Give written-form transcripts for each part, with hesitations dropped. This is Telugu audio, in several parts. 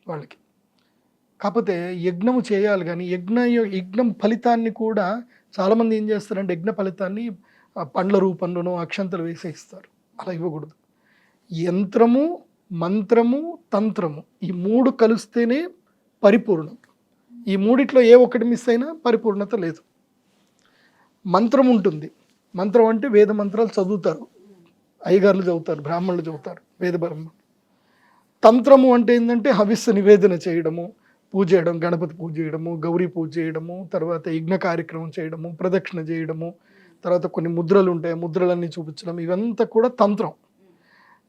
వాళ్ళకి. కాకపోతే యజ్ఞము చేయాలి గానీ, యజ్ఞం ఫలితాన్ని కూడా చాలామంది ఏం చేస్తారంటే, యజ్ఞ ఫలితాన్ని పండ్ల రూపంలోనో, అక్షంతలు వేసే ఇస్తారు. అలా ఇవ్వకూడదు. యంత్రము, మంత్రము, తంత్రము ఈ 3 కలిస్తేనే పరిపూర్ణం. ఈ మూడిట్లో ఏ ఒక్కటి మిస్ అయినా పరిపూర్ణత లేదు. మంత్రం ఉంటుంది. మంత్రం అంటే వేద మంత్రాలు చదువుతారు. అయ్యగారులు చదువుతారు, బ్రాహ్మణులు చదువుతారు, వేద బ్రహ్మణులు. తంత్రము అంటే ఏంటంటే హవిస్సు నివేదన చేయడము, పూజ చేయడం, గణపతి పూజ చేయడము, గౌరీ పూజ చేయడము, తర్వాత యజ్ఞ కార్యక్రమం చేయడము, ప్రదక్షిణ చేయడము, తర్వాత కొన్ని ముద్రలు ఉంటాయి, ముద్రలన్నీ చూపించడం, ఇవంతా కూడా తంత్రం.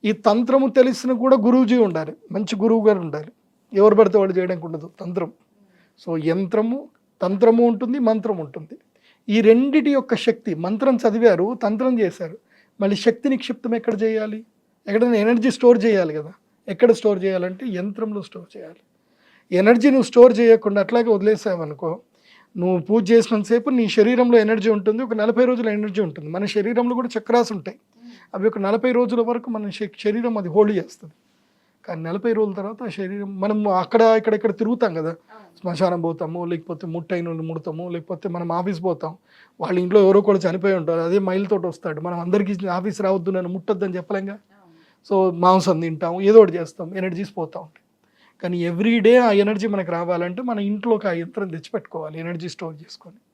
ఈ తంత్రము తెలిసిన కూడా గురువుజీ ఉండాలి, మంచి గురువు గారు ఉండాలి. ఎవరు పడితే వాళ్ళు చేయడానికి ఉండదు తంత్రం. సో యంత్రము, తంత్రము ఉంటుంది, మంత్రం ఉంటుంది. ఈ రెండిటి యొక్క శక్తి, మంత్రం చదివారు, తంత్రం చేశారు, మళ్ళీ శక్తి నిక్షిప్తం ఎక్కడ చేయాలి? ఎక్కడైనా ఎనర్జీ స్టోర్ చేయాలి కదా. ఎక్కడ స్టోర్ చేయాలంటే యంత్రంలో స్టోర్ చేయాలి. ఎనర్జీ నువ్వు స్టోర్ చేయకుండా అట్లాగే వదిలేసావనుకో, నువ్వు పూజ చేసినంతసేపు నీ శరీరంలో ఎనర్జీ ఉంటుంది, ఒక 40 రోజుల ఎనర్జీ ఉంటుంది. మన శరీరంలో కూడా చక్రాస్ ఉంటాయి, అవి ఒక 40 రోజుల వరకు మన శరీరం అది హోల్డ్ చేస్తుంది. కానీ 40 రోజుల తర్వాత ఆ శరీరం, మనం అక్కడ ఇక్కడ తిరుగుతాం కదా, శ్మశానం పోతాము, లేకపోతే ముట్టైన ముడతాము, లేకపోతే మనం ఆఫీస్ పోతాం, వాళ్ళ ఇంట్లో ఎవరో కూడా చనిపోయి ఉంటారు, అదే మైలుతోటి వస్తాడు, మనం అందరికీ ఆఫీస్ రావద్దు, నన్ను ముట్టొద్దని చెప్పలేంగా. సో మాంసం తింటాం, ఏదో ఒకటి చేస్తాం, ఎనర్జీస్ పోతూ ఉంటాయి. కానీ ఎవ్రీడే ఆ ఎనర్జీ మనకు రావాలంటే మన ఇంట్లోకి ఆ యంత్రం తెచ్చిపెట్టుకోవాలి, ఎనర్జీ స్టోర్ చేసుకొని.